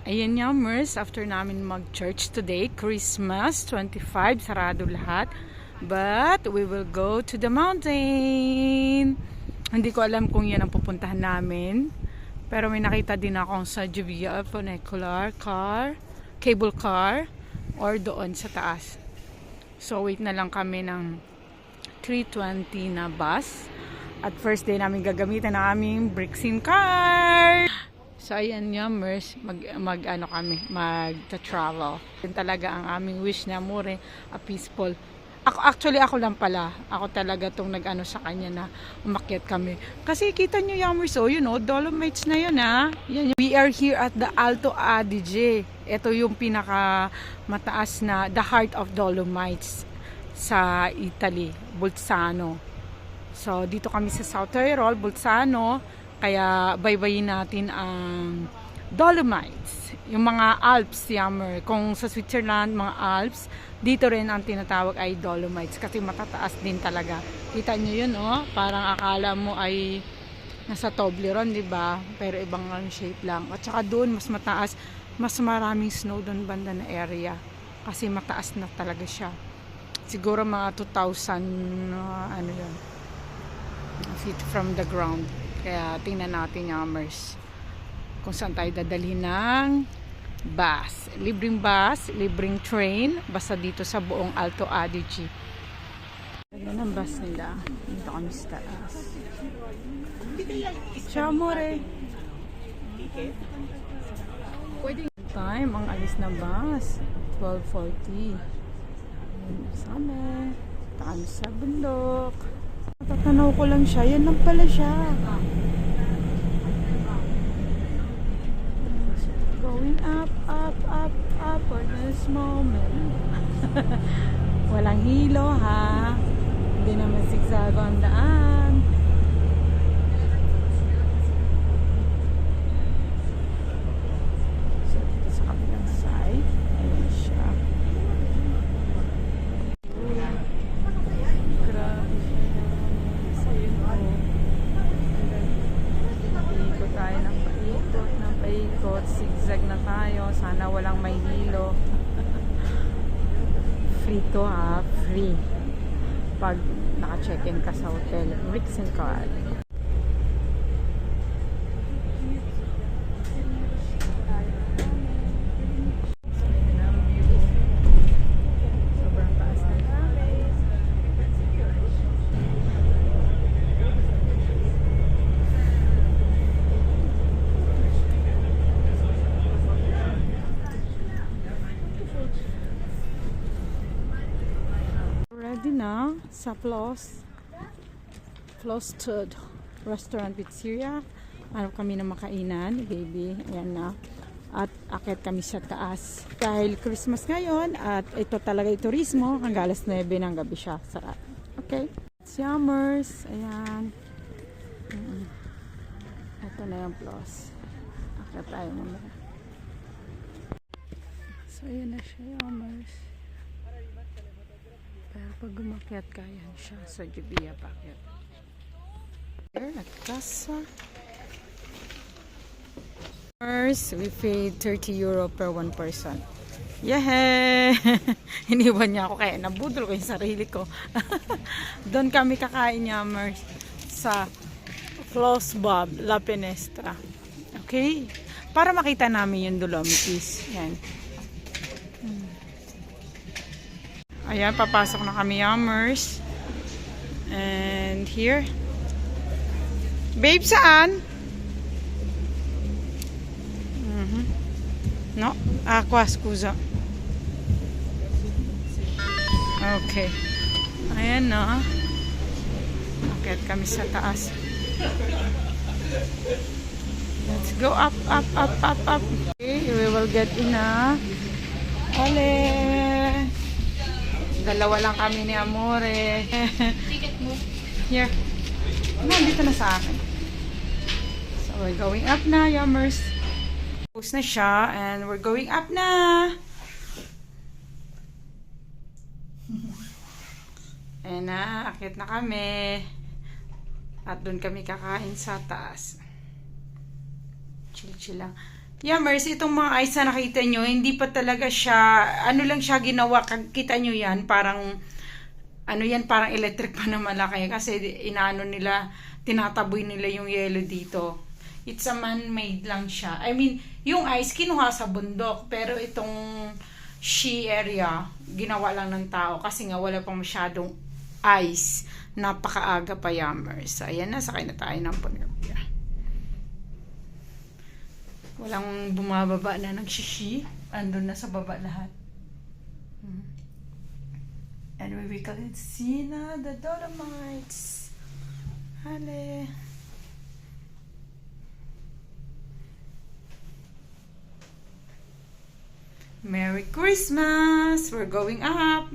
Ayan Yummers, after namin mag-church today, Christmas 25, sarado lahat. But we will go to the mountain. Hindi ko alam kung yan ang pupuntahan namin. Pero may nakita din ako sa Juvia funicular car, cable car, or doon sa taas. So wait na lang kami ng 3:20 na bus. At first day namin gagamitan ng aming Brixin car. So ayan Yummers, mag-travel. Yan talaga ang aming wish na more, a peaceful. Ako lang pala. Ako talaga tong nag-ano sa kanya na umakyat kami. Kasi kita nyo Yummers, oh, you know, Dolomites na yun ha. Yan, we are here at the Alto Adige. Ito yung pinaka mataas na, the heart of Dolomites sa Italy, Bolzano. So dito kami sa South Tyrol, Bolzano. Kaya baybayin natin ang Dolomites, yung mga Alps, Yummer. Kung sa Switzerland, mga Alps, dito rin ang tinatawag ay Dolomites kasi matataas din talaga. Kita nyo yun, oh, parang akala mo ay nasa Toblerone, di ba? Pero ibang shape lang. At saka doon mas mataas, mas maraming snow doon banda na area kasi mataas na talaga siya. Siguro mga 2,000 ano yun, feet from the ground. Kaya tingnan natin Yummers kung saan tayo dadalhin ng bus. Libreng bus, libreng train, basta dito sa buong Alto Adige. Ayan ang bus nila. Dito kami sa taas. Ciao amore. Time ang alis na bus. 12:40. Sama. Tayo sa bundok. Tatanaw ko lang siya. Yan lang pala siya. Going up, up, up, up for this moment. Walang hilo ha. Hindi naman zigzag ang daan. So, dito sa kabilang side. Ayan siya. Zigzag na tayo. Sana walang may hilo. Free to ha. Free. Pag naka-check-in ka sa hotel. Brixin card. Ready na sa Flostered Restaurant Pizzeria. Hanap kami ng makainan, baby. Ayan na. At akit kami sa taas. Dahil Christmas ngayon at ito talaga yung turismo. Hanggang alas 9 ng gabi siya. Sarap. Okay. Yummers. Ayan. Ito na yung plus. Akit tayo mamaya. So ayan na siya Yummers. Pero pag gumakyat kaya siya sa Jubia packet. Here at Casa. First, we paid 30 euro per one person. Yehey! Iniwan niya ako kaya nabudol ko yung sarili ko. Doon kami kakain Yummers sa Flossbob La Pinestra. Okay? Para makita namin yung Dolomites. Yan. Ayan, papasok na kami Yummers. And here. Babe, saan? No? Aqua, scusa. Okay. Ayan na. Akit kami sa taas. Let's go up, up, up, up, up. Okay, we will get in na. Ole! Dalawa lang kami ni Amore. Ticket mo. Here. Nandito na sa akin. So, we're going up na, Yummers. Post na siya, and we're going up na. Ayan na, akit na kami. At doon kami kakain sa taas. Chill-chill lang. Yummers, itong mga ice na nakita nyo, hindi pa talaga siya, ano lang siya ginawa, kita nyo yan, parang, ano yan, parang electric pa na malaki, kasi inaano nila, tinataboy nila yung yellow dito. It's a man-made lang siya. I mean, yung ice, kinuha sa bundok, pero itong she area, ginawa lang ng tao, kasi nga wala pang masyadong ice, napakaaga pa, Yummers. So, ayan na, sakay na tayo ng Ponyo. Walang bumababa na ng shishi. Andun na sa baba lahat. And we can see na the Dolomites. Hale. Merry Christmas! We're going up!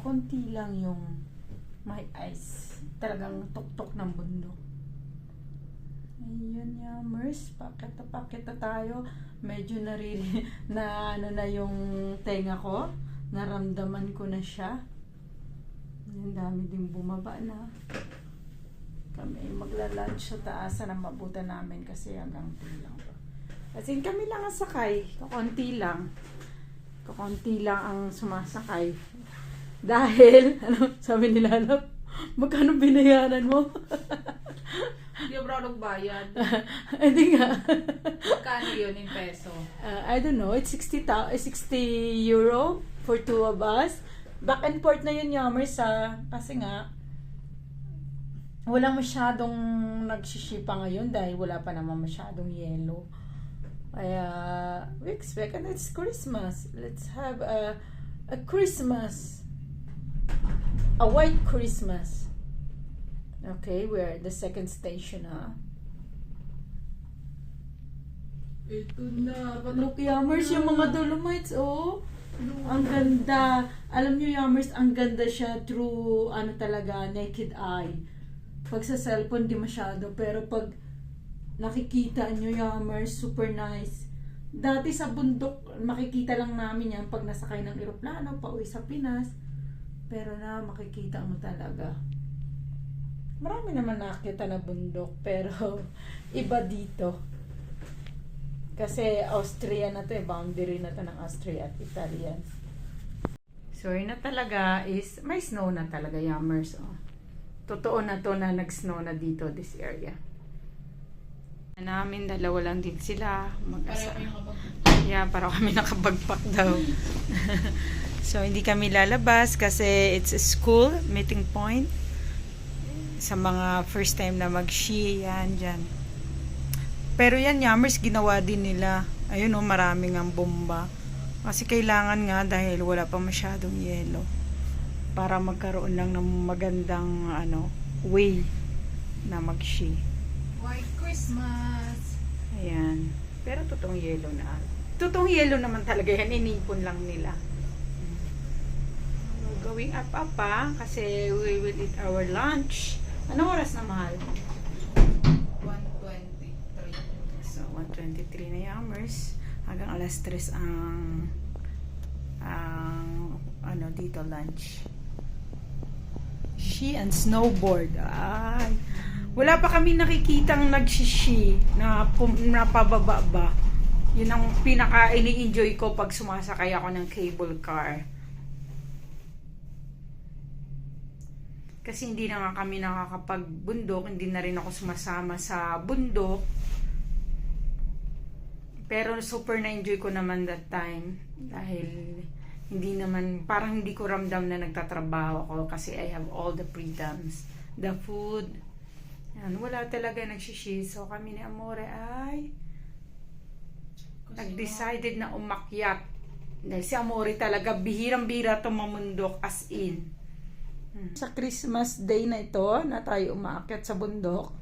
Konti lang yung may ice. Talagang tuktok ng bundok. Ayun, Yummers. Pakit na tayo. Medyo na ano na yung tenga ko. Naramdaman ko na siya. Ang dami din bumaba na. Kami magla-lunch sa taas na mabutan namin kasi hanggang 2 lang. Kasi kami lang ang sakay. Kakunti lang. Kakunti lang ang sumasakay. Dahil, ano, sabi nila, magkano binayaran mo? Hindi ako nagbayad. Hindi nga. Magkano yun in peso? I don't know, it's 60 euro for 2 of us. Back and forth na yun, Yummers, kasi nga, walang masyadong nagsishipa ngayon dahil wala pa naman masyadong yellow. Kaya, we expect, and it's Christmas. Let's have a Christmas. A white Christmas. Okay, we're at the second station, ha? Ito na. Look, Yummers, yung mga Dolomites, oh. Ang ganda. Alam nyo, Yummers, ang ganda siya through, ano talaga, naked eye. Pag sa cellphone, di masyado. Pero pag nakikita nyo, Yummers, super nice. Dati sa bundok, makikita lang namin yan pag nasakay ng eroplano, pauwi sa Pinas. Pero na, makikita mo talaga. Marami naman nakita na bundok, pero iba dito. Kasi Austria na to, boundary na to ng Austria at Italian. So, yun na talaga is, may snow na talaga, Yummers. Oh. Totoo na to na nag-snow na dito, this area. Namin, dalawa lang din sila. Yeah, para kami nakabagpak daw. So, hindi kami lalabas kasi it's a school meeting point. Sa mga first time na mag-ski, yan, dyan. Pero yan, Yummers, ginawa din nila. Ayun, oh, maraming ang bomba. Kasi kailangan nga dahil wala pa masyadong yelo. Para magkaroon lang ng magandang, way na mag-ski. White Christmas! Ayan. Pero totoong yelo na. Totoong yelo naman talaga yan. Inipon lang nila. Going up pa kasi we will eat our lunch. Anong oras na, mahal? 1:23. So, 1:23 na, Yummers. Hanggang alas 3 ang dito lunch. Ski and snowboard. Ay, wala pa kami nakikitang nagsishi na pababa ba. Yun ang pinaka ini-enjoy ko pag sumasakay ako ng cable car. Kasi hindi na nga kami nakakapagbundok, hindi na rin ako sumasama sa bundok. Pero super na-enjoy ko naman that time. Dahil hindi naman, parang hindi ko ramdam na nagtatrabaho ako kasi I have all the freedoms. The food. Yan, wala talaga nagshishi. So kami ni Amore ay nag-decided na umakyat. Dahil si Amore talaga bihirang-bihira tumamundok as in. Sa Christmas day na ito, na tayo umaakyat sa bundok.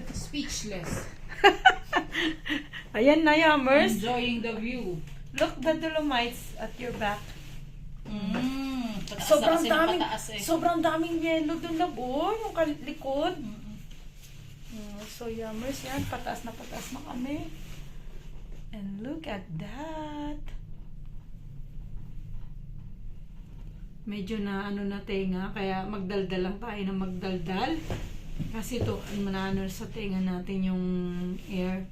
Speechless. Ayan na, Yummers. Enjoying the view. Look, the Dolomites at your back. Pataas Sobrang daming yelo dun na bo, yung likod. So, Yummers, yan, pataas na kami. And look at that. medyo na ano na tenga, kaya magdaldal lang tayo ng magdaldal. Kasi ito, manano sa tenga natin yung air.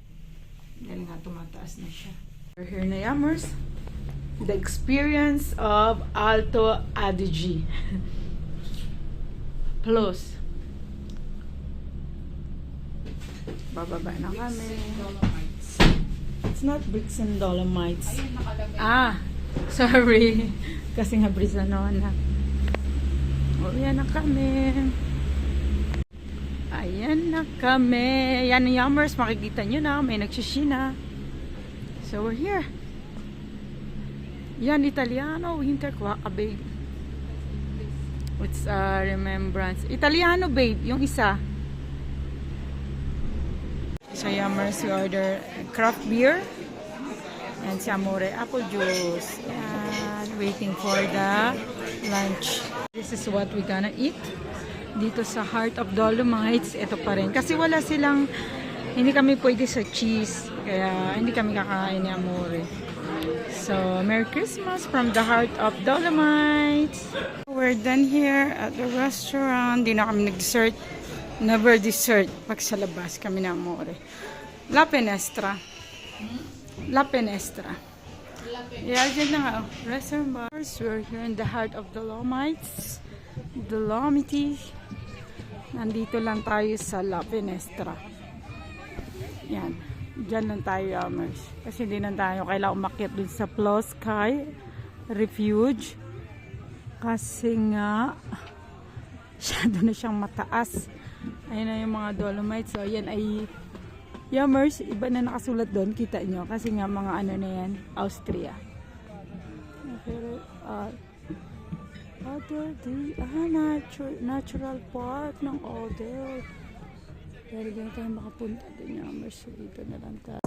Dahil nga tumataas na siya. We're here na Yammers. The experience of Alto Adige. Plus. Bababa na kami. Dolomites. It's not bricks and dolomites. Ayun, nakalagay. Ah, sorry. Kasi nga bricks na na. O, yan na kami. Ayan na kami. Yan ang Yammers. Makikita nyo na. May nagsishina. So, we're here. Yan, Italiano. Winter Quacca, babe. It's a remembrance. Italiano, babe. Yung isa. So, Yammers, we order craft beer. And si Amore, apple juice. Yan. Waiting for the lunch. This is what we gonna eat. Dito sa Heart of Dolomites, ito pa rin. Kasi wala silang, hindi kami pwede sa cheese. Kaya hindi kami kakain ni Amore. So, Merry Christmas from the Heart of Dolomites. We're done here at the restaurant. Di na kami nag-dessert. Never dessert. Pag sa labas kami ni Amore. La Penestra. La Penestra. Yeah, dyan na nga. Restaurant bars. We're here in the Heart of Dolomites. Dolomites. Nandito lang tayo sa La Penestra. Yan. Diyan lang tayo, Yammers. Kasi hindi na tayo kailangan umakyat dun sa Blue Sky Refuge. Kasi nga, masyado na siyang mataas. Ayun na yung mga Dolomites. So, yan ay, Yammers, iba na nakasulat doon. Kita nyo. Kasi nga, mga ano na yan, Austria. Pero, natural park ng Oder. Pero dito tayo makapunta din, Yammers. So, dito na lang tayo.